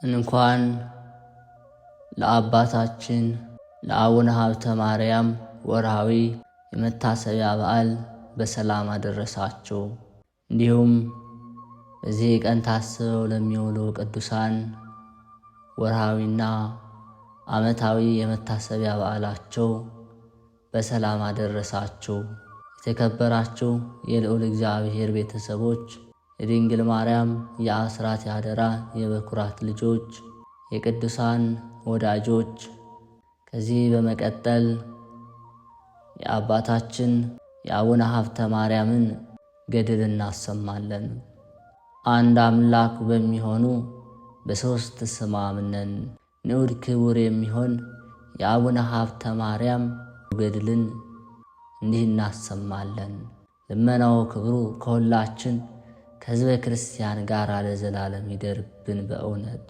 እንኳን ለአባታችን ለአቡነ ሀብተ ማርያም ወርሃዊ የመታሰቢያ በዓል በሰላም አደረሳችሁ። እንዲሁም በዚህ ቀን ታስበው ለሚውሉ ቅዱሳን ወርሃዊና ዓመታዊ የመታሰቢያ በዓላቸው በሰላም አደረሳችሁ። የተከበራችሁ የልዑል እግዚአብሔር ቤተሰቦች፣ የድንግል ማርያም የአስራት ያደራ የበኩራት ልጆች፣ የቅዱሳን ወዳጆች፣ ከዚህ በመቀጠል የአባታችን የአቡነ ሀብተ ማርያምን ገድል እናሰማለን። አንድ አምላክ በሚሆኑ በሦስት ስም አምነን ንዑድ ክቡር የሚሆን የአቡነ ሀብተ ማርያም ገድልን እንዲህ እናሰማለን። ልመናው ክብሩ ከሁላችን ከሕዝበ ክርስቲያን ጋር ለዘላለም ይደርብን በእውነት።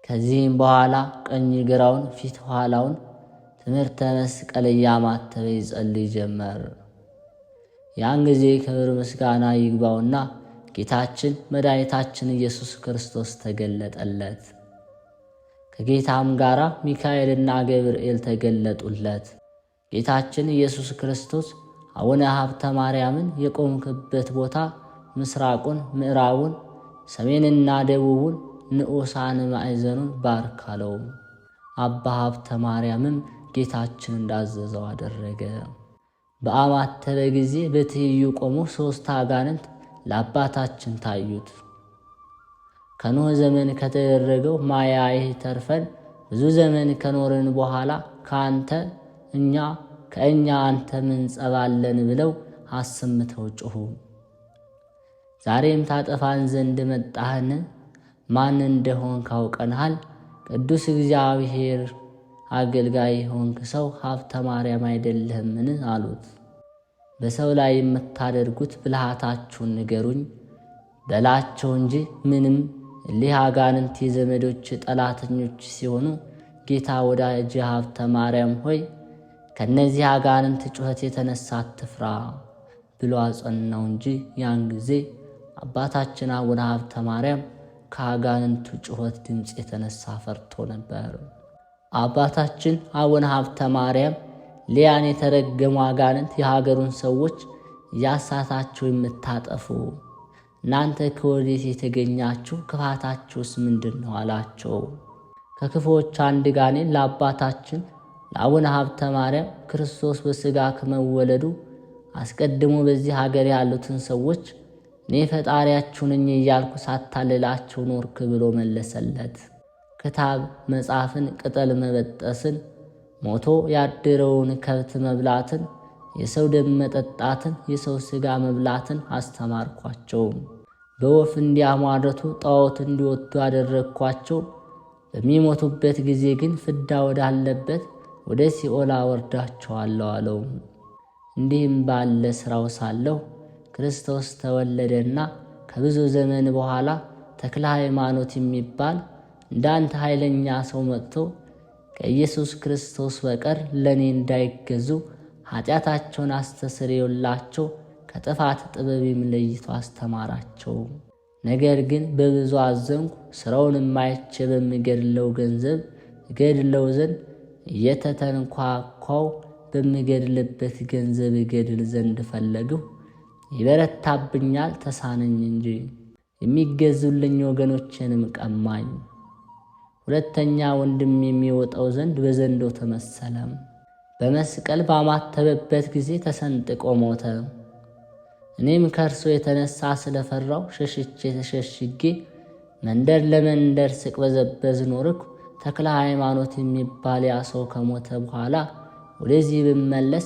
ከዚህም በኋላ ቀኝ ግራውን ፊት ኋላውን ትምህርተ መስቀል እያማተበ ይጸልይ ጀመር። ያን ጊዜ ክብር ምስጋና ይግባውና ጌታችን መድኃኒታችን ኢየሱስ ክርስቶስ ተገለጠለት። ከጌታም ጋር ሚካኤልና ገብርኤል ተገለጡለት። ጌታችን ኢየሱስ ክርስቶስ አቡነ ሀብተ ማርያምን የቆምክበት ቦታ ምስራቁን፣ ምዕራቡን፣ ሰሜንና ደቡቡን ንዑሳን ማዕዘኑን ባርክ አለው። አባ ሀብተ ማርያምም ጌታችን እንዳዘዘው አደረገ። በአማተበ ጊዜ በትይዩ ቆሞ 3 አጋንንት ለአባታችን ታዩት። ከኖህ ዘመን ከተደረገው ማያይህ ተርፈን ብዙ ዘመን ከኖርን በኋላ ከእኛ አንተ ምን ጸባለን ብለው አሰምተው ጮኹ። ዛሬም ታጠፋን ዘንድ መጣህን? ማን እንደሆን ካውቀንሃል። ቅዱስ እግዚአብሔር አገልጋይ ሆንክ ሰው ሀብተ ማርያም አይደለህምን? አሉት። በሰው ላይ የምታደርጉት ብልሃታችሁን ንገሩኝ በላቸው እንጂ ምንም እሊህ አጋንንት የዘመዶች ጠላተኞች ሲሆኑ ጌታ ወዳጅ ሀብተ ማርያም ሆይ ከነዚህ አጋንንት ጩኸት የተነሳ አትፍራ ብሎ አጸናው እንጂ ያን ጊዜ አባታችን አቡነ ሀብተ ማርያም ከአጋንንቱ ጩኸት ድምፅ የተነሳ ፈርቶ ነበር። አባታችን አቡነ ሀብተ ማርያም ሊያን የተረገሙ አጋንንት የሀገሩን ሰዎች እያሳታችሁ የምታጠፉ እናንተ ከወዴት የተገኛችሁ? ክፋታችሁስ ምንድን ነው? አላቸው። ከክፉዎች አንድ ጋኔን ለአባታችን ለአቡነ ሀብተ ማርያም ክርስቶስ በሥጋ ከመወለዱ አስቀድሞ በዚህ ሀገር ያሉትን ሰዎች እኔ ፈጣሪያችሁ ነኝ እያልኩ ሳታልላቸው ኖርክ ብሎ መለሰለት። ክታብ መጻፍን፣ ቅጠል መበጠስን፣ ሞቶ ያደረውን ከብት መብላትን፣ የሰው ደም መጠጣትን፣ የሰው ሥጋ መብላትን አስተማርኳቸው። በወፍ እንዲያሟርቱ ጣዖት እንዲወጡ አደረግኳቸው። በሚሞቱበት ጊዜ ግን ፍዳ ወዳለበት ወደ ሲኦል አወርዳቸዋለሁ አለው። እንዲህም ባለ ሥራው ሳለሁ ክርስቶስ ተወለደና ከብዙ ዘመን በኋላ ተክለ ሃይማኖት የሚባል እንዳንተ ኃይለኛ ሰው መጥቶ ከኢየሱስ ክርስቶስ በቀር ለእኔ እንዳይገዙ ኃጢአታቸውን አስተስርዮላቸው ከጥፋት ጥበብም ለይቶ አስተማራቸው። ነገር ግን በብዙ አዘንኩ። ሥራውን የማይቼ በምገድለው ገንዘብ እገድለው ዘንድ እየተተንኳኳው በምገድልበት ገንዘብ እገድል ዘንድ ፈለግሁ። ይበረታብኛል ተሳነኝ እንጂ የሚገዙልኝ ወገኖቼንም ቀማኝ። ሁለተኛ ወንድም የሚወጣው ዘንድ በዘንዶ ተመሰለም። በመስቀል ባማተበበት ጊዜ ተሰንጥቆ ሞተ። እኔም ከእርሱ የተነሳ ስለፈራው ሸሽቼ ተሸሽጌ መንደር ለመንደር ስቅበዘበዝ ኖርኩ። ተክለ ሃይማኖት የሚባል ያ ሰው ከሞተ በኋላ ወደዚህ ብመለስ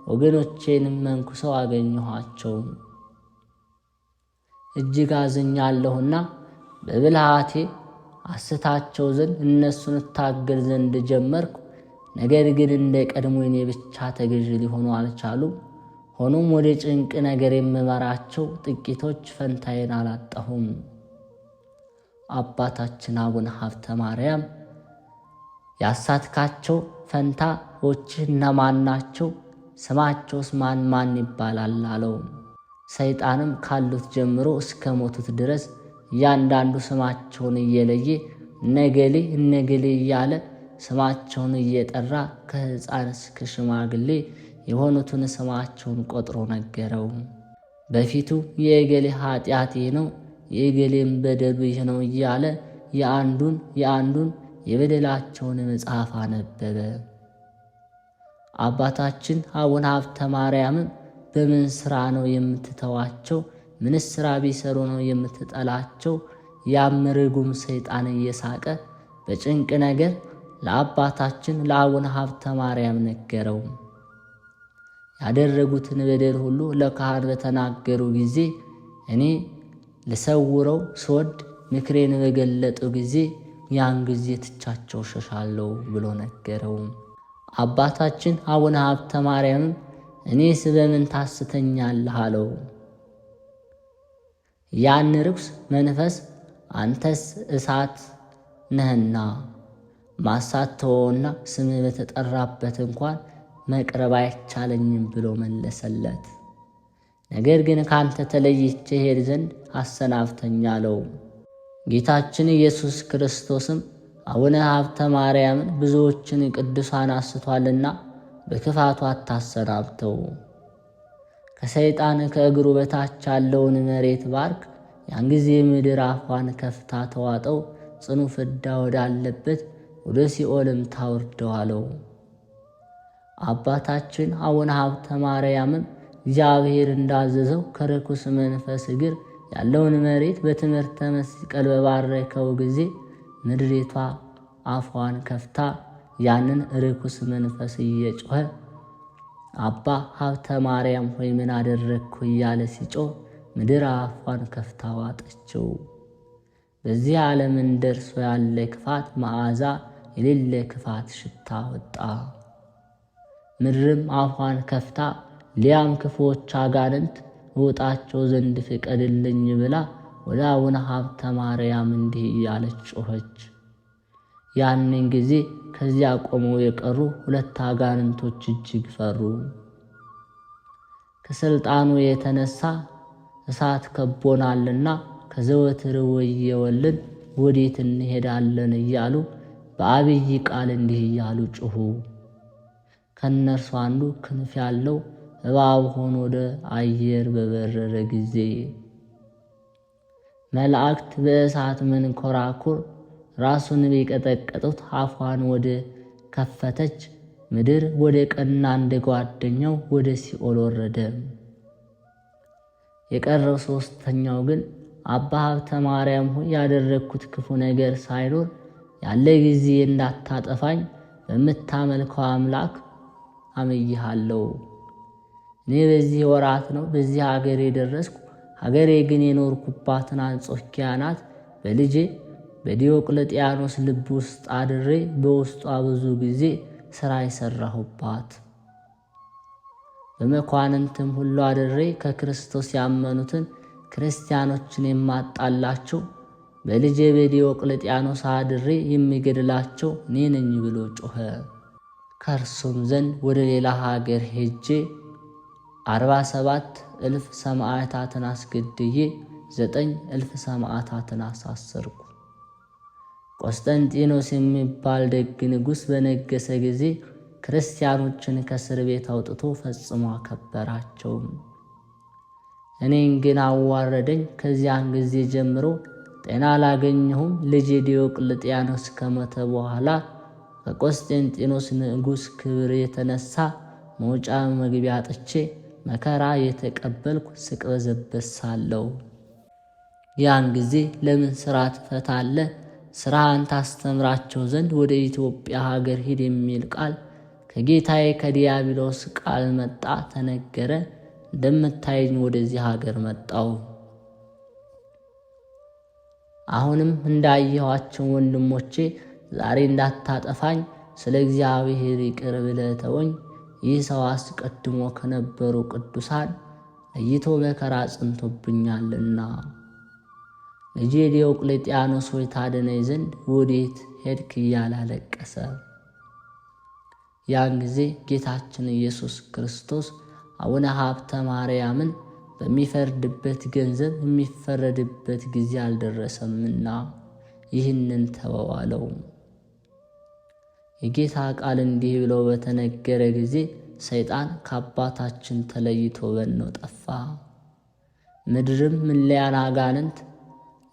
ወገኖቼንም መንኩሰው አገኘኋቸው። እጅግ አዝኛለሁና በብልሃቴ አስታቸው ዘንድ እነሱን እታገል ዘንድ ጀመርኩ። ነገር ግን እንደ ቀድሞ እኔ ብቻ ተገዥ ሊሆኑ አልቻሉም። ሆኖም ወደ ጭንቅ ነገር የምመራቸው ጥቂቶች ፈንታዬን አላጣሁም። አባታችን አቡነ ሀብተ ማርያም ያሳትካቸው ፈንታዎችህ እነማን ናቸው? ስማቸውስ ማን ማን ይባላል? አለው። ሰይጣንም ካሉት ጀምሮ እስከ ሞቱት ድረስ እያንዳንዱ ስማቸውን እየለየ እነገሌ እነገሌ እያለ ስማቸውን እየጠራ ከሕፃን እስከ ሽማግሌ የሆኑትን ስማቸውን ቆጥሮ ነገረው። በፊቱ የእገሌ ኃጢአት ይህ ነው፣ የእገሌም በደሉ ይህ ነው እያለ የአንዱን የበደላቸውን መጽሐፍ አነበበ። አባታችን አቡነ ሀብተ ማርያምም በምን ሥራ ነው የምትተዋቸው? ምንስ ሥራ ቢሰሩ ነው የምትጠላቸው? ያም ርጉም ሰይጣን እየሳቀ በጭንቅ ነገር ለአባታችን ለአቡነ ሀብተ ማርያም ነገረው። ያደረጉትን በደል ሁሉ ለካህን በተናገሩ ጊዜ እኔ ልሰውረው ስወድ ምክሬን በገለጡ ጊዜ ያን ጊዜ ትቻቸው ሸሻለሁ ብሎ ነገረው። አባታችን አቡነ ሀብተ ማርያምም እኔስ በምን ታስተኛለህ አለው። ያን ርኩስ መንፈስ አንተስ እሳት ነህና ማሳተወውና ስምህ በተጠራበት እንኳን መቅረብ አይቻለኝም ብሎ መለሰለት። ነገር ግን ካንተ ተለይቼ ሄድ ዘንድ አሰናብተኝ አለው። ጌታችን ኢየሱስ ክርስቶስም አቡነ ሀብተ ማርያምን ብዙዎችን ቅዱሳን አስቷልና በክፋቱ አታሰናብተው፣ ከሰይጣን ከእግሩ በታች ያለውን መሬት ባርክ፣ ያን ጊዜ ምድር አፏን ከፍታ ተዋጠው፣ ጽኑ ፍዳ ወዳለበት ወደ ሲኦልም ታውርደው አለው። አባታችን አቡነ ሀብተ ማርያምም እግዚአብሔር እንዳዘዘው ከርኩስ መንፈስ እግር ያለውን መሬት በትምህርተ መስቀል በባረከው ጊዜ ምድሪቷ አፏን ከፍታ ያንን ርኩስ መንፈስ እየጮኸ አባ ሀብተ ማርያም ሆይ ምን አደረግኩ እያለ ሲጮህ ምድር አፏን ከፍታ ዋጠችው። በዚህ ዓለም እንደርሶ ያለ ክፋት መዓዛ የሌለ ክፋት ሽታ ወጣ። ምድርም አፏን ከፍታ ሊያም ክፉዎች አጋንንት እውጣቸው ዘንድ ፍቀድልኝ ብላ ወደ አቡነ ሀብተ ማርያም እንዲህ እያለች ጮኸች። ያንን ጊዜ ከዚያ ቆመው የቀሩ 2 አጋንንቶች እጅግ ፈሩ። ከሥልጣኑ የተነሳ እሳት ከቦናልና ከዘወትር ወየወልን ወዴት እንሄዳለን እያሉ በአብይ ቃል እንዲህ እያሉ ጮኹ። ከእነርሱ አንዱ ክንፍ ያለው እባብ ሆኖ ወደ አየር በበረረ ጊዜ መላእክት በእሳት መንኰራኵር ራሱን ቢቀጠቀጡት አፏን ወደ ከፈተች ምድር ወደ ቀና እንደ ጓደኛው ወደ ሲኦል ወረደ። የቀረው 3ኛው ግን አባ ሀብተ ማርያም ሆይ ያደረግኩት ክፉ ነገር ሳይኖር ያለ ጊዜ እንዳታጠፋኝ በምታመልከው አምላክ አምይሃለሁ። እኔ በዚህ ወራት ነው በዚህ ሀገር የደረስኩ። ሀገሬ ግን የኖርኩባትን አንጾኪያ ናት። በልጄ በዲዮቅልጥያኖስ ልብ ውስጥ አድሬ በውስጧ ብዙ ጊዜ ሥራ የሠራሁባት፣ በመኳንንትም ሁሉ አድሬ ከክርስቶስ ያመኑትን ክርስቲያኖችን የማጣላቸው፣ በልጄ በዲዮቅልጥያኖስ አድሬ የሚገድላቸው እኔ ነኝ ብሎ ጮኸ። ከእርሱም ዘንድ ወደ ሌላ ሀገር ሄጄ 47,000 ሰማዕታትን አስገድዬ 9,000 ሰማዕታትን አሳሰርኩ። ቆስጠንጢኖስ የሚባል ደግ ንጉሥ በነገሰ ጊዜ ክርስቲያኖችን ከእስር ቤት አውጥቶ ፈጽሞ አከበራቸው። እኔን ግን አዋረደኝ። ከዚያን ጊዜ ጀምሮ ጤና አላገኘሁም። ልጄ ዲዮቅልጥያኖስ ከሞተ በኋላ ከቆስጠንጢኖስ ንጉሥ ክብር የተነሳ መውጫ መግቢያ አጥቼ መከራ የተቀበልኩ ስቅበዘበዝ ሳለሁ ያን ጊዜ ለምን ሥራ ትፈታለህ? ሥራህን ታስተምራቸው ዘንድ ወደ ኢትዮጵያ ሀገር ሂድ የሚል ቃል ከጌታዬ ከዲያብሎስ ቃል መጣ፣ ተነገረ። እንደምታየኝ ወደዚህ ሀገር መጣው። አሁንም እንዳየኋቸው ወንድሞቼ ዛሬ እንዳታጠፋኝ ስለ እግዚአብሔር ይቅር ብለህ ተወኝ። ይህ ሰው አስቀድሞ ከነበሩ ቅዱሳን ለይቶ መከራ ጽንቶብኛልና። ልጄ ዲዮቅልጥያኖስ ሆይ ታድነኝ ዘንድ ወዴት ሄድክ እያለ አለቀሰ። ያን ጊዜ ጌታችን ኢየሱስ ክርስቶስ አቡነ ሀብተ ማርያምን በሚፈርድበት ገንዘብ የሚፈረድበት ጊዜ አልደረሰምና ይህንን ተወው አለው። የጌታ ቃል እንዲህ ብሎ በተነገረ ጊዜ ሰይጣን ከአባታችን ተለይቶ በኖ ጠፋ። ምድርም እሊያን አጋንንት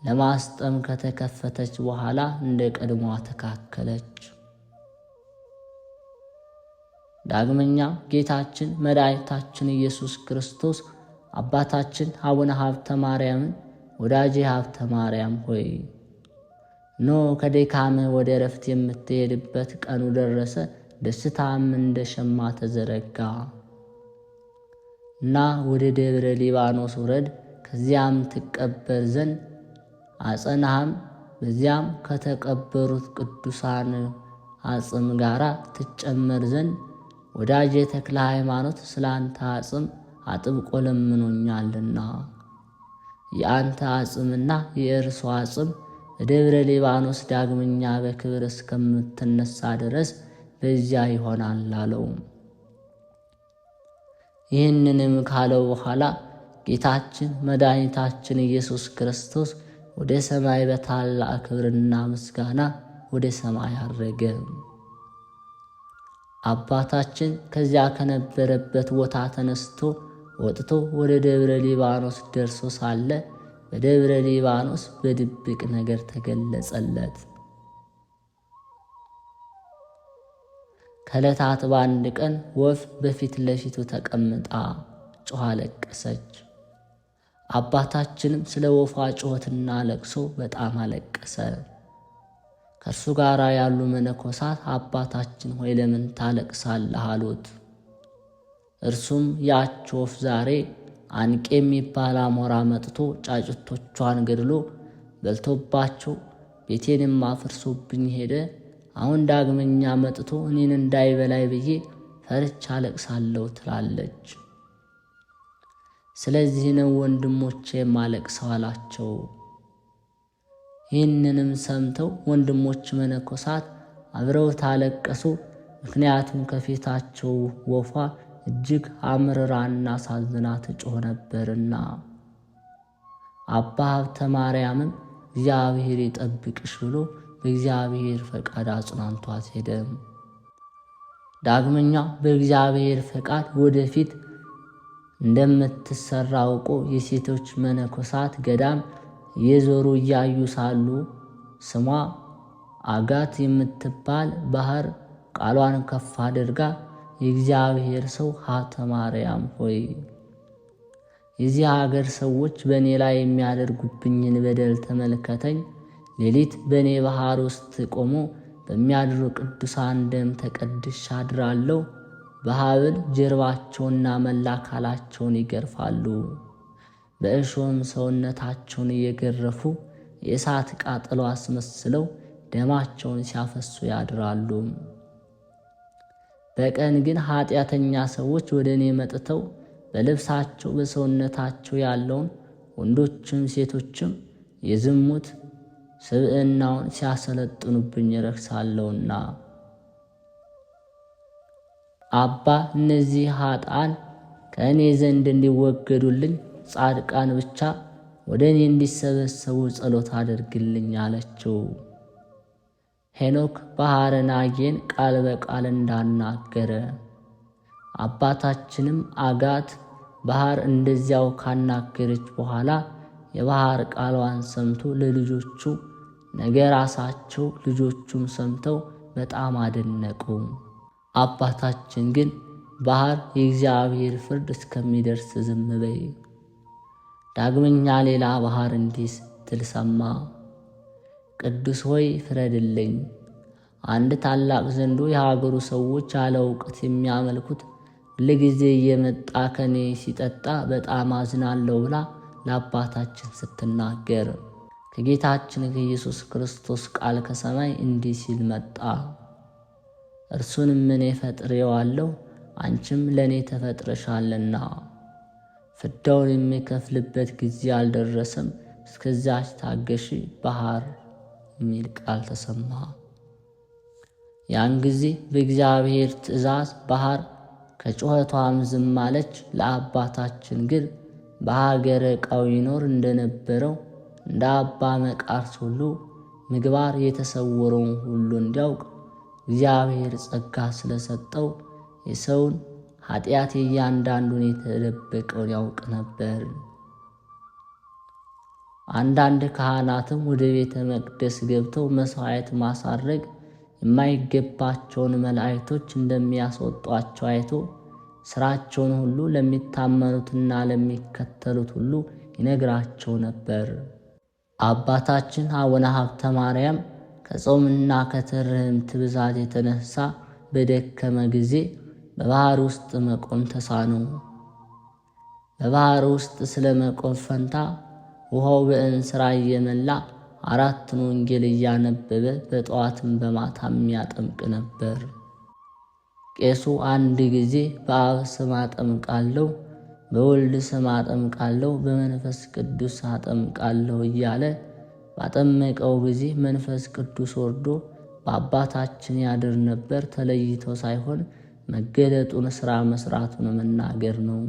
ለማስጠም ከተከፈተች በኋላ እንደ ቀድሞ ተካከለች። ዳግመኛ ጌታችን መድኃኒታችን ኢየሱስ ክርስቶስ አባታችን አቡነ ሀብተ ማርያምን ወዳጄ ሀብተ ማርያም ሆይ ከድካምህ ወደ እረፍት የምትሄድበት ቀኑ ደረሰ፣ ደስታም እንደ ሸማ ተዘረጋ እና ወደ ደብረ ሊባኖስ ውረድ፣ ከዚያም ትቀበር ዘንድ አጸናህም፣ በዚያም ከተቀበሩት ቅዱሳን አጽም ጋር ትጨመር ዘንድ ወዳጄ ተክለ ሃይማኖት ስለ አንተ አጽም አጥብቆ ለምኖኛልና የአንተ አጽምና የእርሱ አጽም በደብረ ሊባኖስ ዳግመኛ በክብር እስከምትነሳ ድረስ በዚያ ይሆናል አለው። ይህንንም ካለው በኋላ ጌታችን መድኃኒታችን ኢየሱስ ክርስቶስ ወደ ሰማይ በታላቅ ክብርና ምስጋና ወደ ሰማይ አረገ። አባታችን ከዚያ ከነበረበት ቦታ ተነስቶ ወጥቶ ወደ ደብረ ሊባኖስ ደርሶ ሳለ በደብረ ሊባኖስ በድብቅ ነገር ተገለጸለት። ከዕለታት በአንድ ቀን ወፍ በፊት ለፊቱ ተቀምጣ ጮኻ ለቀሰች። አባታችንም ስለ ወፏ ጩኸትና ለቅሶ በጣም አለቀሰ። ከእርሱ ጋር ያሉ መነኮሳት አባታችን ሆይ ለምን ታለቅሳለህ አሉት። እርሱም ያች ወፍ ዛሬ አንቄ የሚባል አሞራ መጥቶ ጫጩቶቿን ገድሎ በልቶባቸው ቤቴንም አፍርሶብኝ ሄደ። አሁን ዳግመኛ መጥቶ እኔን እንዳይበላይ ብዬ ፈርቻ አለቅሳለሁ ትላለች። ስለዚህ ነው ወንድሞቼ የማለቅሰው አላቸው። ይህንንም ሰምተው ወንድሞች መነኮሳት አብረው ታለቀሱ። ምክንያቱም ከፊታቸው ወፏ እጅግ አምርራና ሳዝና ትጮህ ነበርና። አባ ሀብተ ማርያምም እግዚአብሔር ይጠብቅሽ ብሎ በእግዚአብሔር ፈቃድ አጽናንቷት ሄደ። ዳግመኛ በእግዚአብሔር ፈቃድ ወደፊት እንደምትሰራ አውቆ የሴቶች መነኮሳት ገዳም የዞሩ እያዩ ሳሉ ስሟ አጋት የምትባል ባህር ቃሏን ከፍ አድርጋ የእግዚአብሔር ሰው ሀብተ ማርያም ሆይ የዚህ ሀገር ሰዎች በእኔ ላይ የሚያደርጉብኝን በደል ተመልከተኝ። ሌሊት በእኔ ባህር ውስጥ ቆሞ በሚያድሩ ቅዱሳን ደም ተቀድሼ አድራለሁ። በሐብል ጀርባቸውና መላ አካላቸውን ይገርፋሉ። በእሾህም ሰውነታቸውን እየገረፉ የእሳት ቃጠሎ አስመስለው ደማቸውን ሲያፈሱ ያድራሉ። በቀን ግን ኃጢአተኛ ሰዎች ወደ እኔ መጥተው በልብሳቸው በሰውነታቸው ያለውን ወንዶችም ሴቶችም የዝሙት ስብዕናውን ሲያሰለጥኑብኝ ረክሳለሁና። አባ እነዚህ ኃጥአን ከእኔ ዘንድ እንዲወገዱልኝ ጻድቃን ብቻ ወደ እኔ እንዲሰበሰቡ ጸሎት አድርግልኝ አለችው። ሄኖክ ባሕረ ናጌን ቃል በቃል እንዳናገረ አባታችንም አጋት ባህር እንደዚያው ካናገረች በኋላ የባህር ቃሏን ሰምቶ ለልጆቹ ነገራሳቸው። ልጆቹም ሰምተው በጣም አደነቁ። አባታችን ግን ባህር የእግዚአብሔር ፍርድ እስከሚደርስ ዝም በይ። ዳግመኛ ሌላ ባህር እንዲህ ስትል ሰማ። ቅዱስ ሆይ ፍረድልኝ። አንድ ታላቅ ዘንዶ የሀገሩ ሰዎች ያለ እውቀት የሚያመልኩት ሁልጊዜ እየመጣ ከኔ ሲጠጣ በጣም አዝናለሁ ብላ ለአባታችን ስትናገር ከጌታችን ከኢየሱስ ክርስቶስ ቃል ከሰማይ እንዲህ ሲል መጣ። እርሱንም እኔ ፈጥሬዋለሁ፣ አንቺም ለእኔ ተፈጥረሻልና ፍዳውን የሚከፍልበት ጊዜ አልደረሰም፣ እስከዚያች ታገሺ ባህር የሚል ቃል ተሰማ። ያን ጊዜ በእግዚአብሔር ትእዛዝ ባህር ከጩኸቷም ዝም አለች። ለአባታችን ግን በሀገረ ዕቃው ይኖር እንደነበረው እንደ አባ መቃርስ ሁሉ ምግባር የተሰወረውን ሁሉ እንዲያውቅ እግዚአብሔር ጸጋ ስለሰጠው የሰውን ኃጢአት እያንዳንዱን የተደበቀውን ያውቅ ነበር። አንዳንድ ካህናትም ወደ ቤተ መቅደስ ገብተው መሥዋዕት ማሳረግ የማይገባቸውን መላእክቶች እንደሚያስወጧቸው አይቶ ሥራቸውን ሁሉ ለሚታመኑትና ለሚከተሉት ሁሉ ይነግራቸው ነበር። አባታችን አቡነ ሀብተ ማርያም ከጾምና ከትርህምት ብዛት የተነሳ በደከመ ጊዜ በባሕር ውስጥ መቆም ተሳነው። በባሕር ውስጥ ስለ መቆም ፈንታ ውሃው በእንስራ እየመላ 4ቱን ወንጌል እያነበበ በጠዋትም በማታም ያጠምቅ ነበር። ቄሱ አንድ ጊዜ በአብ ስም አጠምቃለሁ፣ በወልድ ስም አጠምቃለሁ፣ በመንፈስ ቅዱስ አጠምቃለሁ እያለ ባጠመቀው ጊዜ መንፈስ ቅዱስ ወርዶ በአባታችን ያድር ነበር። ተለይቶ ሳይሆን መገለጡን ሥራ መሥራቱን መናገር ነው።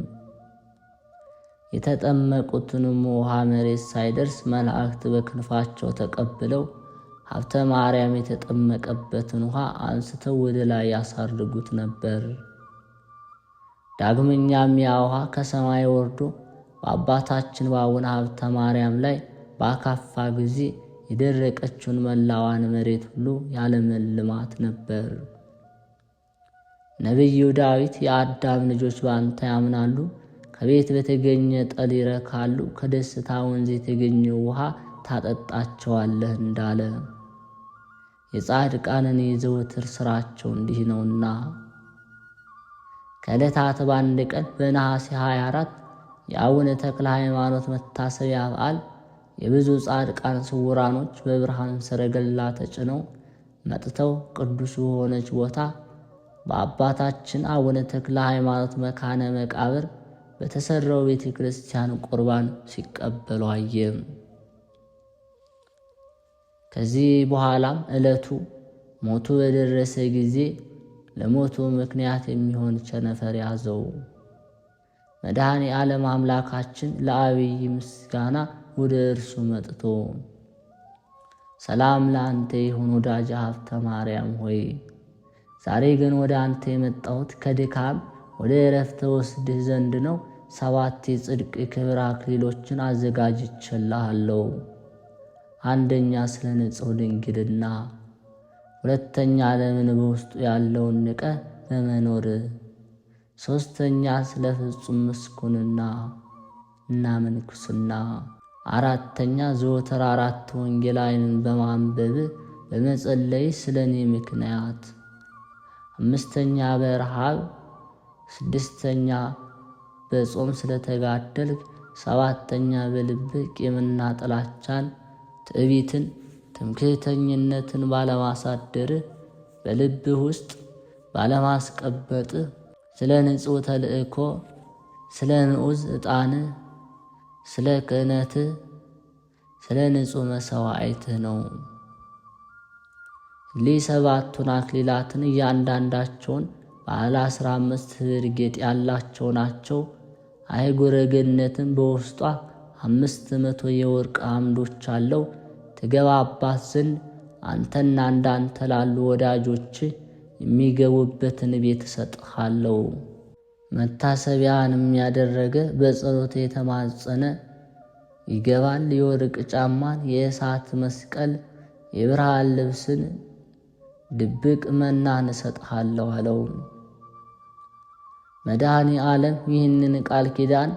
የተጠመቁትንም ውሃ መሬት ሳይደርስ መላእክት በክንፋቸው ተቀብለው ሀብተ ማርያም የተጠመቀበትን ውሃ አንስተው ወደ ላይ ያሳርጉት ነበር። ዳግመኛም ያ ውሃ ከሰማይ ወርዶ በአባታችን በአቡነ ሀብተ ማርያም ላይ ባካፋ ጊዜ የደረቀችውን መላዋን መሬት ሁሉ ያለመልማት ነበር። ነቢዩ ዳዊት የአዳም ልጆች በአንተ ያምናሉ፣ ከቤት በተገኘ ጠል ይረካሉ፣ ከደስታ ወንዝ የተገኘው ውሃ ታጠጣቸዋለህ እንዳለ የጻድቃንን የዘወትር ሥራቸው እንዲህ ነውና። ከዕለታት በአንድ ቀን በነሐሴ 24 የአቡነ ተክለ ሃይማኖት መታሰቢያ በዓል የብዙ ጻድቃን ስውራኖች በብርሃን ሰረገላ ተጭነው መጥተው ቅዱስ በሆነች ቦታ በአባታችን አቡነ ተክለ ሃይማኖት መካነ መቃብር በተሰራው ቤተ ክርስቲያን ቁርባን ሲቀበሉ አየ። ከዚህ በኋላም ዕለቱ ሞቱ በደረሰ ጊዜ ለሞቱ ምክንያት የሚሆን ቸነፈር ያዘው። መድኃኔ ዓለም አምላካችን ለአብይ ምስጋና ወደ እርሱ መጥቶ ሰላም ለአንተ ይሁን ወዳጄ ሀብተ ማርያም ሆይ፣ ዛሬ ግን ወደ አንተ የመጣሁት ከድካም ወደ ዕረፍት ወስድህ ዘንድ ነው። 7 የጽድቅ ክብር አክሊሎችን አዘጋጅቼልሃለሁ። አንደኛ ስለ ንጹሕ ድንግልና፣ ሁለተኛ ዓለምን በውስጡ ያለውን ንቀህ በመኖር፣ ሦስተኛ ስለ ፍጹም ምስኩንና እና ምንኩስና፣ አራተኛ ዘወትር 4 ወንጌላውያንን በማንበብ በመጸለይ ስለ እኔ ምክንያት፣ 5ኛ በረሃብ፣ 6ኛ በጾም ስለተጋደልክ፣ 7ኛ በልብህ ቂምና ጥላቻን፣ ትዕቢትን፣ ትምክህተኝነትን ባለማሳደርህ፣ በልብህ ውስጥ ባለማስቀበጥህ፣ ስለ ንጹሕ ተልእኮ፣ ስለ ንዑዝ ዕጣንህ፣ ስለ ክህነትህ፣ ስለ ንጹሕ መሥዋዕትህ ነው። ሊ7ቱን አክሊላትን እያንዳንዳቸውን ባለ 15 ኅብር ጌጥ ያላቸው ናቸው። አይጉረ ገነትን በውስጧ 500 የወርቅ አምዶች አለው። ትገባባት ዘንድ አንተና እንዳንተ ላሉ ወዳጆች የሚገቡበትን ቤት እሰጥሃለሁ። መታሰቢያንም ያደረገ በጸሎት የተማጸነ ይገባል። የወርቅ ጫማን፣ የእሳት መስቀል፣ የብርሃን ልብስን፣ ድብቅ መናን እሰጥሃለሁ አለው። መድኃኔ ዓለም ይህንን ቃል ኪዳን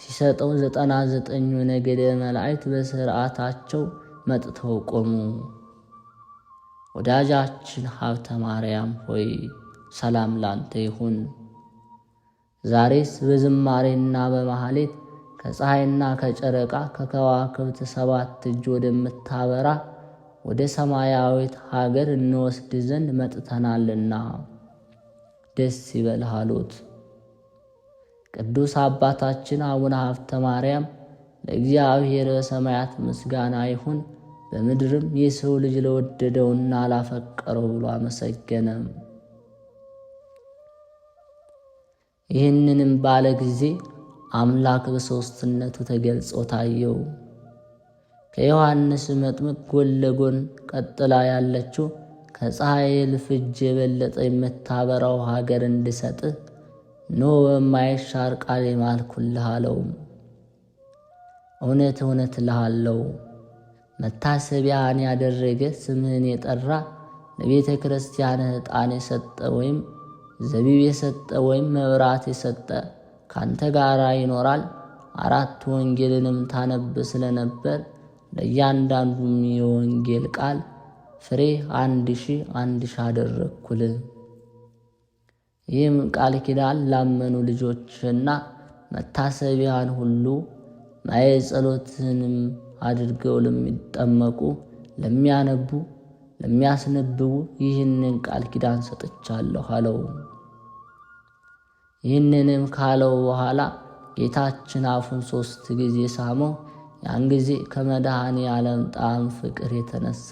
ሲሰጠው 99ኙ ነገደ መላእክት በሥርዓታቸው መጥተው ቆሙ። ወዳጃችን ሀብተ ማርያም ሆይ ሰላም ላንተ ይሁን። ዛሬስ በዝማሬና በማህሌት ከፀሐይና ከጨረቃ ከከዋክብት 7 እጅ ወደምታበራ ወደ ሰማያዊት ሀገር እንወስድ ዘንድ መጥተናልና ደስ ይበልህ አሉት። ቅዱስ አባታችን አቡነ ሀብተ ማርያም ለእግዚአብሔር በሰማያት ምስጋና ይሁን፣ በምድርም የሰው ልጅ ለወደደውና ላፈቀረው ብሎ አመሰገነ። ይህንንም ባለ ጊዜ አምላክ በሦስትነቱ ተገልጾ ታየው። ከዮሐንስ መጥምቅ ጎን ለጎን ቀጥላ ያለችው ከፀሐይ እልፍ እጅ የበለጠ የምታበራው ሀገር እንድሰጥህ ኖ በማይሻር ቃል የማልኩልህ አለው። እውነት እውነት እልሃለሁ መታሰቢያን ያደረገ ስምህን የጠራ ለቤተ ክርስቲያንህ ዕጣን የሰጠ ወይም ዘቢብ የሰጠ ወይም መብራት የሰጠ ካንተ ጋር ይኖራል። 4 ወንጌልንም ታነብ ስለነበር ለእያንዳንዱም የወንጌል ቃል ፍሬ 1000 አደረግኩልህ። ይህም ቃል ኪዳን ላመኑ ልጆችና መታሰቢያን ሁሉ ማየ ጸሎትንም አድርገው ለሚጠመቁ፣ ለሚያነቡ፣ ለሚያስነብቡ ይህንን ቃል ኪዳን ሰጥቻለሁ አለው። ይህንንም ካለው በኋላ ጌታችን አፉን 3 ጊዜ ሳመው። ያን ጊዜ ከመድኃኔ ዓለም ጣዕም ፍቅር የተነሳ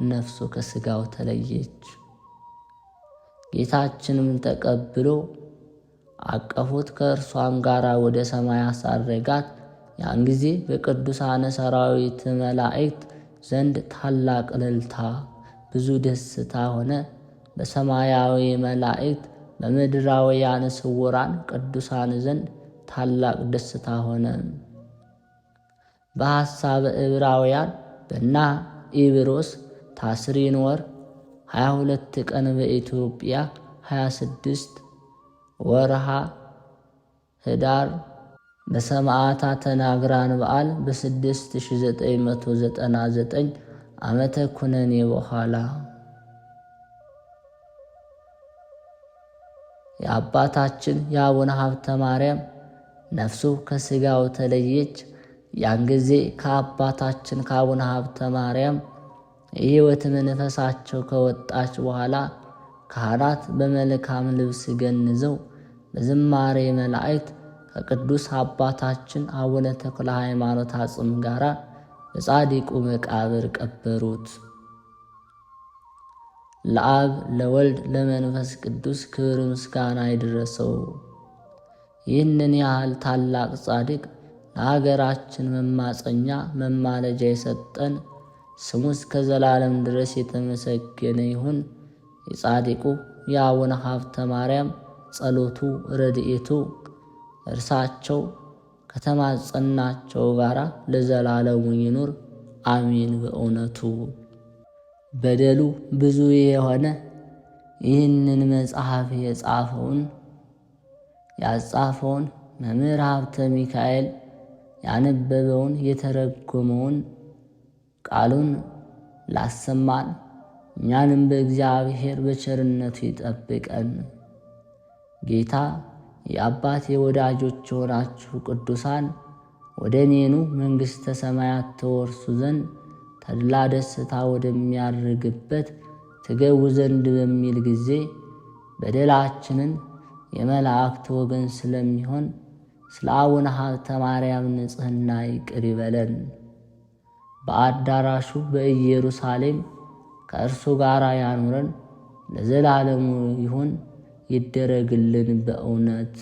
ነፍሱ ከሥጋው ተለየች። ጌታችንም ተቀብሎ አቀፉት፣ ከእርሷም ጋር ወደ ሰማይ አሳረጋት። ያን ጊዜ በቅዱሳነ ሰራዊት መላእክት ዘንድ ታላቅ እልልታ፣ ብዙ ደስታ ሆነ። በሰማያዊ መላእክት በምድራውያን ስውራን ቅዱሳን ዘንድ ታላቅ ደስታ ሆነ። በሐሳበ ዕብራውያን በና ኢብሮስ ታስሪን ወር 22 ቀን በኢትዮጵያ 26 ወርሃ ኅዳር በሰማዕታተ ናግራን በዓል በ6999 ዓመተ ኩነኔ በኋላ የአባታችን የአቡነ ሀብተ ማርያም ነፍሱ ከሥጋው ተለየች። ያን ጊዜ ከአባታችን ከአቡነ ሀብተ ማርያም የሕይወት መንፈሳቸው ከወጣች በኋላ ካህናት በመልካም ልብስ ገንዘው በዝማሬ መላእክት ከቅዱስ አባታችን አቡነ ተክለ ሃይማኖት አጽም ጋር በጻድቁ መቃብር ቀበሩት። ለአብ ለወልድ ለመንፈስ ቅዱስ ክብር ምስጋና ይድረሰው። ይህንን ያህል ታላቅ ጻድቅ ለሀገራችን መማፀኛ መማለጃ የሰጠን ስሙ እስከ ዘላለም ድረስ የተመሰገነ ይሁን። የጻድቁ የአቡነ ሀብተ ማርያም ጸሎቱ ረድኤቱ እርሳቸው ከተማጸናቸው ጋር ለዘላለሙ ይኑር አሜን። በእውነቱ በደሉ ብዙ የሆነ ይህንን መጽሐፍ ያጻፈውን መምህር ሀብተ ሚካኤል ያነበበውን የተረጎመውን ቃሉን ላሰማን እኛንም በእግዚአብሔር በቸርነቱ ይጠብቀን። ጌታ የአባቴ ወዳጆች የሆናችሁ ቅዱሳን ወደ እኔኑ መንግሥተ ሰማያት ተወርሱ ዘንድ ተድላ ደስታ ወደሚያርግበት ትገቡ ዘንድ በሚል ጊዜ በደላችንን የመላእክት ወገን ስለሚሆን ስለ አቡነ ሀብተ ማርያም ንጽሕና ይቅር ይበለን። በአዳራሹ በኢየሩሳሌም ከእርሱ ጋር ያኑረን ለዘላለሙ ይሁን ይደረግልን በእውነት።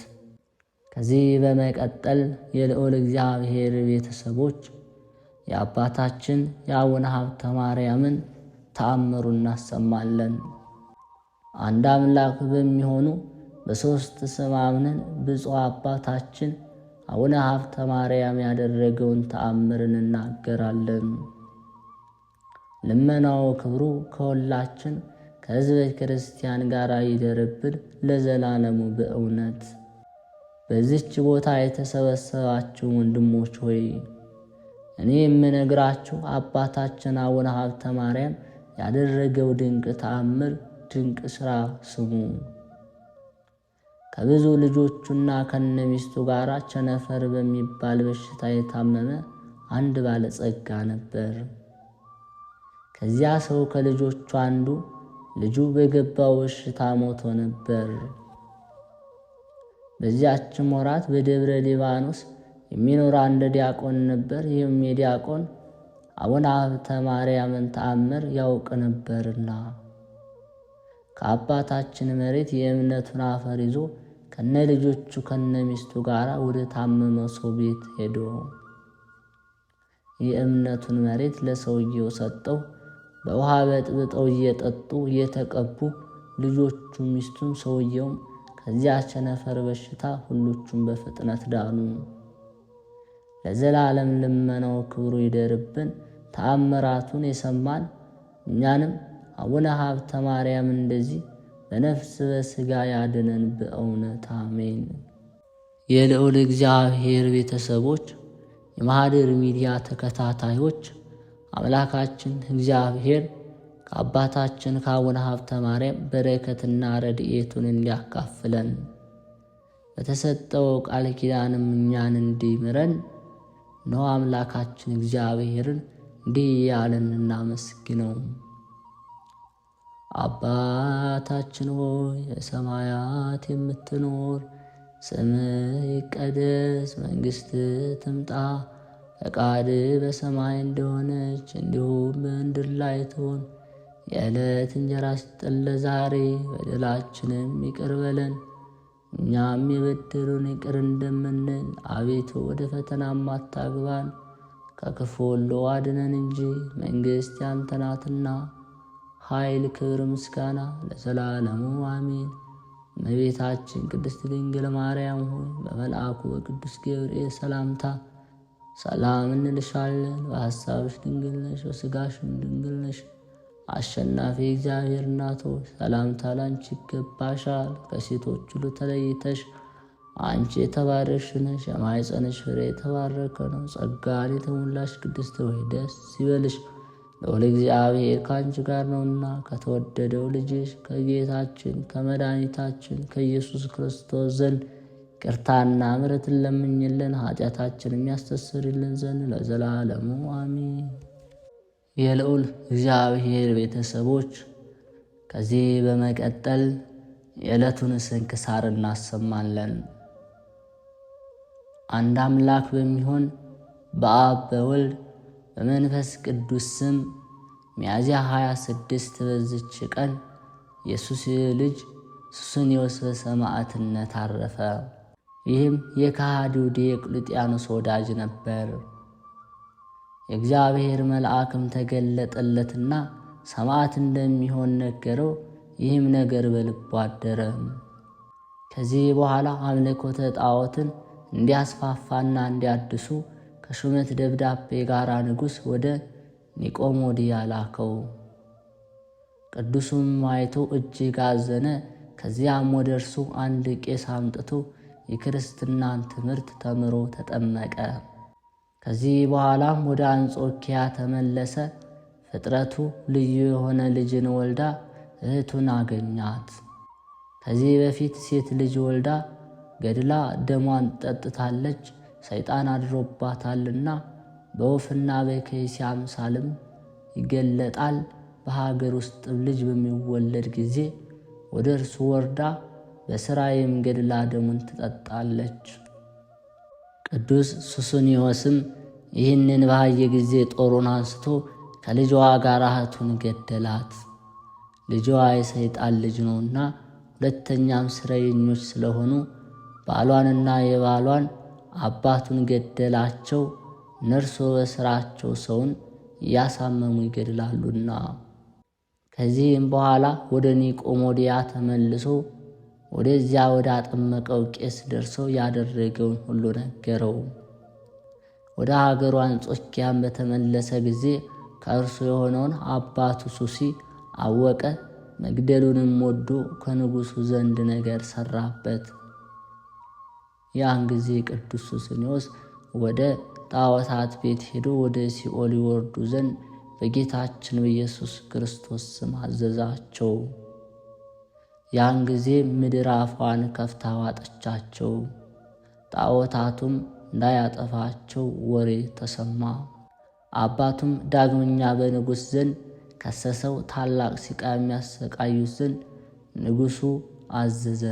ከዚህ በመቀጠል የልዑል እግዚአብሔር ቤተሰቦች የአባታችን የአቡነ ሀብተ ማርያምን ተአምሩ እናሰማለን። አንድ አምላክ በሚሆኑ በሦስት ስም አምነን ብፁዕ አባታችን አቡነ ሀብተ ማርያም ያደረገውን ተአምር እንናገራለን። ልመናው ክብሩ ከሁላችን ከሕዝበ ክርስቲያን ጋር ይደርብን ለዘላለሙ በእውነት። በዚች ቦታ የተሰበሰባችሁ ወንድሞች ሆይ እኔ የምነግራችሁ አባታችን አቡነ ሀብተ ማርያም ያደረገው ድንቅ ተአምር ድንቅ ሥራ ስሙ። ከብዙ ልጆቹና ከነሚስቱ ጋር ቸነፈር በሚባል በሽታ የታመመ አንድ ባለጸጋ ነበር። ከዚያ ሰው ከልጆቹ አንዱ ልጁ በገባው በሽታ ሞቶ ነበር። በዚያችም ወራት በደብረ ሊባኖስ የሚኖር አንድ ዲያቆን ነበር። ይህም የዲያቆን አቡነ ሀብተ ማርያምን ተአምር ያውቅ ነበርና ከአባታችን መሬት የእምነቱን አፈር ይዞ ከነ ልጆቹ ከነ ሚስቱ ጋር ወደ ታመመው ሰው ቤት ሄዶ የእምነቱን መሬት ለሰውየው ሰጠው። በውሃ በጥብጠው እየጠጡ እየተቀቡ ልጆቹ፣ ሚስቱም፣ ሰውየውም ከዚያ ቸነፈር በሽታ ሁሎቹም በፍጥነት ዳኑ። ለዘላለም ልመናው ክብሩ ይደርብን። ተአምራቱን የሰማን እኛንም አቡነ ሀብተ ማርያም እንደዚህ በነፍስ በሥጋ ያድነን በእውነት አሜን። የልዑል እግዚአብሔር ቤተሰቦች፣ የማኅደር ሚዲያ ተከታታዮች አምላካችን እግዚአብሔር ከአባታችን ከአቡነ ሀብተ ማርያም በረከትና ረድኤቱን እንዲያካፍለን በተሰጠው ቃል ኪዳንም እኛን እንዲምረን ነው አምላካችን እግዚአብሔርን እንዲህ ያለን እናመስግነው። አባታችን ሆይ በሰማያት የምትኖር፣ ስምህ ይቀደስ፣ መንግሥትህ ትምጣ፣ ፈቃድህ በሰማይ እንደሆነች እንዲሁም በምድር ላይ ትሁን። የዕለት እንጀራችንን ስጠን ዛሬ፣ በደላችንም ይቅር በለን እኛም የበደሉንን ይቅር እንደምንል፣ አቤቱ ወደ ፈተናም አታግባን ከክፉ ሁሉ አድነን እንጂ መንግሥት ያንተ ናትና፣ ኃይል፣ ክብር፣ ምስጋና ለዘላለሙ አሜን። እመቤታችን ቅድስት ድንግል ማርያም ሆይ በመልአኩ በቅዱስ ገብርኤል ሰላምታ ሰላም እንልሻለን። በሐሳብሽ ድንግል ነሽ፣ በሥጋሽም ድንግል ነሽ። አሸናፊ እግዚአብሔር እናት ሆይ ሰላምታ ላንቺ ይገባሻል። ከሴቶች ሁሉ ተለይተሽ አንቺ የተባረክሽ ነሽ፣ የማኅፀንሽ ፍሬ የተባረከ ነው። ጸጋን የተሞላሽ ቅድስት ሆይ ደስ ይበልሽ፣ ልዑል እግዚአብሔር ከአንቺ ጋር ነውና ከተወደደው ልጅሽ ከጌታችን ከመድኃኒታችን ከኢየሱስ ክርስቶስ ዘንድ ይቅርታና ምሕረትን ለምኝልን ኃጢአታችን የሚያስተሰርይልን ዘንድ ለዘላለሙ አሜን። የልዑል እግዚአብሔር ቤተሰቦች፣ ከዚህ በመቀጠል የዕለቱን ስንክሳር እናሰማለን። አንድ አምላክ በሚሆን በአብ በወልድ በመንፈስ ቅዱስ ስም ሚያዝያ 26 በዚች ቀን የሱስ ልጅ ሱስንዮስ በሰማዕትነት አረፈ። ይህም የከሃዲው ዲዮቅልጥያኖስ ወዳጅ ነበር። የእግዚአብሔር መልአክም ተገለጠለትና ሰማዕት እንደሚሆን ነገረው። ይህም ነገር በልቡ አደረ። ከዚህ በኋላ አምልኮተ ጣዖትን እንዲያስፋፋና እንዲያድሱ ከሹመት ደብዳቤ ጋር ንጉሥ ወደ ኒቆሞዲያ ላከው። ቅዱሱም አይቶ እጅግ አዘነ። ከዚያም ወደ እርሱ አንድ ቄስ አምጥቶ የክርስትናን ትምህርት ተምሮ ተጠመቀ። ከዚህ በኋላም ወደ አንጾኪያ ተመለሰ። ፍጥረቱ ልዩ የሆነ ልጅን ወልዳ እህቱን አገኛት። ከዚህ በፊት ሴት ልጅ ወልዳ ገድላ ደሟን ጠጥታለች። ሰይጣን አድሮባታልና በወፍና በከይሲ አምሳልም ይገለጣል። በሀገር ውስጥ ልጅ በሚወለድ ጊዜ ወደ እርሱ ወርዳ በሥራዬም ገድላ ደሙን ትጠጣለች። ቅዱስ ሱስንዮስም ይህንን ባየ ጊዜ ጦሩን አንስቶ ከልጇ ጋር እህቱን ገደላት። ልጇ የሰይጣን ልጅ ነውና ሁለተኛም ሥራየኞች ስለሆኑ ባሏንና የባሏን አባቱን ገደላቸው። እነርሱ በሥራቸው ሰውን እያሳመሙ ይገድላሉና። ከዚህም በኋላ ወደ ኒቆሞዲያ ተመልሶ ወደዚያ ወደ አጠመቀው ቄስ ደርሰው ያደረገውን ሁሉ ነገረው። ወደ ሀገሩ አንጾኪያም በተመለሰ ጊዜ ከእርሱ የሆነውን አባቱ ሱሲ አወቀ። መግደሉንም ወዶ ከንጉሡ ዘንድ ነገር ሠራበት። ያን ጊዜ ቅዱስ ሱስንዮስ ወደ ጣዖታት ቤት ሄዶ ወደ ሲኦል ይወርዱ ዘንድ በጌታችን በኢየሱስ ክርስቶስ ስም አዘዛቸው። ያን ጊዜ ምድር አፏን ከፍታ ዋጠቻቸው። ጣዖታቱም እንዳያጠፋቸው ወሬ ተሰማ። አባቱም ዳግመኛ በንጉሥ ዘንድ ከሰሰው። ታላቅ ሲቃይ የሚያሰቃዩት ዘንድ ንጉሡ አዘዘ።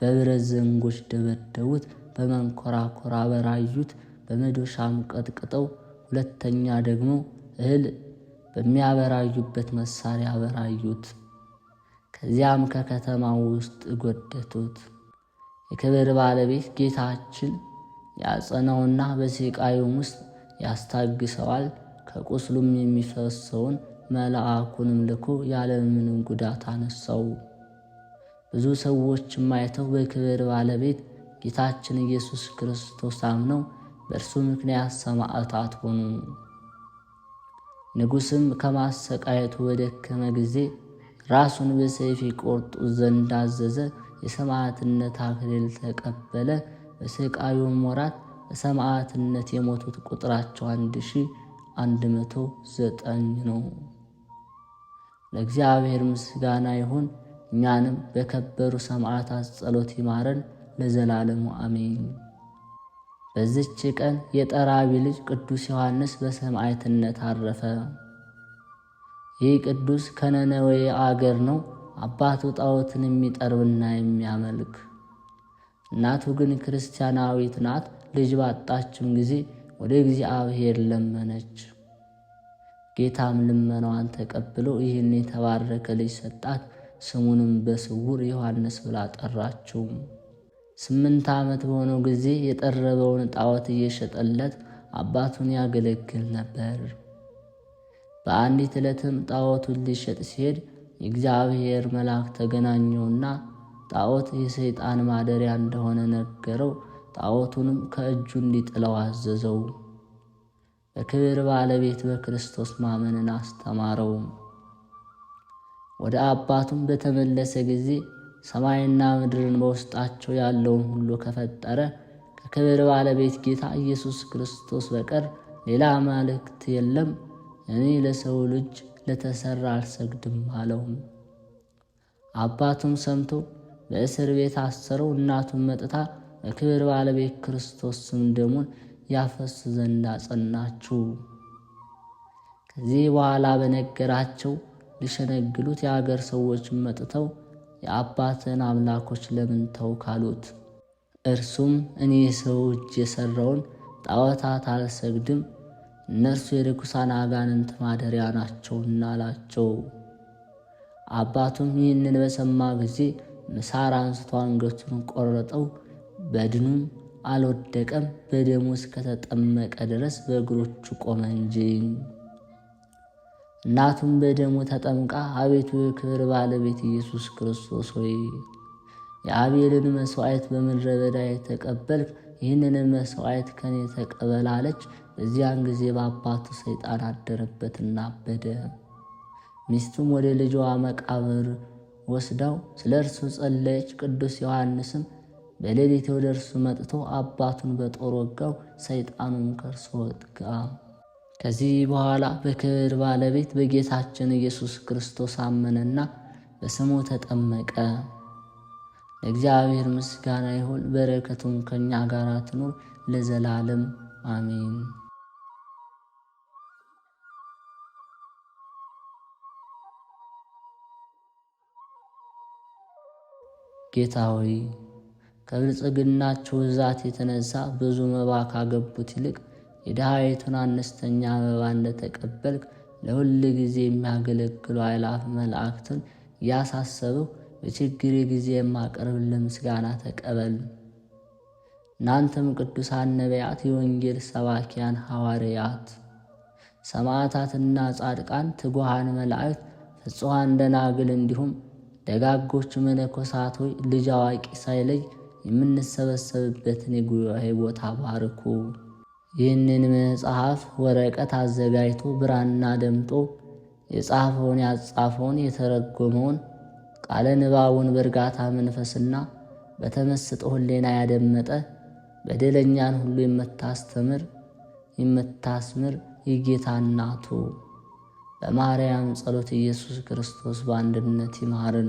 በብረት ዘንጎች ደበደቡት፣ በመንኮራኮር አበራዩት፣ በመዶሻም ቀጥቅጠው ሁለተኛ ደግሞ እህል በሚያበራዩበት መሳሪያ አበራዩት። ከዚያም ከከተማው ውስጥ ጎደቱት። የክብር ባለቤት ጌታችን ያጸናውና በስቃዩም ውስጥ ያስታግሰዋል። ከቁስሉም የሚፈሰውን መልአኩንም ልኮ ያለምንም ጉዳት አነሳው። ብዙ ሰዎችም አይተው በክብር ባለቤት ጌታችን ኢየሱስ ክርስቶስ አምነው በእርሱ ምክንያት ሰማዕታት ሆኑ። ንጉሥም ከማሰቃየቱ በደከመ ጊዜ ራሱን በሰይፍ ይቆርጡ ዘንድ አዘዘ። የሰማዕትነት አክሊል ተቀበለ። በስቃዩም ወራት በሰማዕትነት የሞቱት ቁጥራቸው 1109 ነው። ለእግዚአብሔር ምስጋና ይሁን። እኛንም በከበሩ ሰማዕታት ጸሎት ይማረን ለዘላለሙ አሜን። በዚች ቀን የጠራቢ ልጅ ቅዱስ ዮሐንስ በሰማዕትነት አረፈ። ይህ ቅዱስ ከነነዌ አገር ነው። አባቱ ጣዖትን የሚጠርብና የሚያመልክ፣ እናቱ ግን ክርስቲያናዊት ናት። ልጅ ባጣችም ጊዜ ወደ እግዚአብሔር ለመነች። ጌታም ልመናዋን ተቀብሎ ይህን የተባረከ ልጅ ሰጣት። ስሙንም በስውር ዮሐንስ ብላ ጠራችው። 8 ዓመት በሆነው ጊዜ የጠረበውን ጣዖት እየሸጠለት አባቱን ያገለግል ነበር። በአንዲት ዕለትም ጣዖቱን ሊሸጥ ሲሄድ የእግዚአብሔር መልአክ ተገናኘውና ጣዖት የሰይጣን ማደሪያ እንደሆነ ነገረው። ጣዖቱንም ከእጁ እንዲጥለው አዘዘው። በክብር ባለቤት በክርስቶስ ማመንን አስተማረው። ወደ አባቱም በተመለሰ ጊዜ ሰማይና ምድርን በውስጣቸው ያለውን ሁሉ ከፈጠረ ከክብር ባለቤት ጌታ ኢየሱስ ክርስቶስ በቀር ሌላ አማልክት የለም። እኔ ለሰው ልጅ ለተሰራ አልሰግድም አለው። አባቱም ሰምቶ በእስር ቤት አሰረው። እናቱም መጥታ በክብር ባለቤት ክርስቶስ ስም ደሙን ያፈስ ዘንድ አጸናችው። ከዚህ በኋላ በነገራቸው ሊሸነግሉት የአገር ሰዎች መጥተው የአባትን አምላኮች ለምን ተውክ አሉት። እርሱም እኔ ሰው እጅ የሠራውን ጣዖታት አልሰግድም፣ እነርሱ የርኩሳን አጋንንት ማደሪያ ናቸውና አላቸው። አባቱም ይህንን በሰማ ጊዜ ምሳር አንስቶ አንገቱን ቆረጠው። በድኑም አልወደቀም፣ በደሙ እስከተጠመቀ ድረስ በእግሮቹ ቆመ እንጂ። እናቱም በደሙ ተጠምቃ አቤቱ የክብር ባለቤት ኢየሱስ ክርስቶስ ሆይ የአቤልን መሥዋዕት በምድረ በዳ የተቀበልክ ይህንን መሥዋዕት ከኔ ተቀበል አለች። በዚያን ጊዜ በአባቱ ሰይጣን አደረበትና አበደ። ሚስቱም ወደ ልጇ መቃብር ወስዳው ስለ እርሱ ጸለየች። ቅዱስ ዮሐንስም በሌሊት ወደ እርሱ መጥቶ አባቱን በጦር ወጋው። ሰይጣኑም ከእርሱ ወጣ። ከዚህ በኋላ በክብር ባለቤት በጌታችን ኢየሱስ ክርስቶስ አመነና በስሙ ተጠመቀ። ለእግዚአብሔር ምስጋና ይሁን፣ በረከቱም ከእኛ ጋር ትኑር ለዘላለም አሜን። ጌታ ሆይ ከብልጽግናቸው ብዛት የተነሳ ብዙ መባ ካገቡት ይልቅ የድሃይቱን አነስተኛ መባ እንደተቀበልክ ለሁል ጊዜ የሚያገለግሉ አእላፍ መላእክትን እያሳሰብሁ በችግሬ ጊዜ የማቀርብልህ ምስጋና ተቀበል። እናንተም ቅዱሳን ነቢያት፣ የወንጌል ሰባኪያን ሐዋርያት፣ ሰማዕታትና ጻድቃን፣ ትጉሃን መላእክት፣ ፍጹሃን ደናግል እንዲሁም ደጋጎች መነኮሳት ሆይ ልጅ አዋቂ ሳይለይ የምንሰበሰብበትን የጉባኤ ቦታ ባርኩ። ይህንን መጽሐፍ ወረቀት አዘጋጅቶ ብራና ደምጦ የጻፈውን ያጻፈውን የተረጎመውን ቃለ ንባቡን በእርጋታ መንፈስና በተመስጦ ሕሊና ያደመጠ በደለኛን ሁሉ የምታስምር የጌታ እናቱ በማርያም ጸሎት ኢየሱስ ክርስቶስ በአንድነት ይማረን።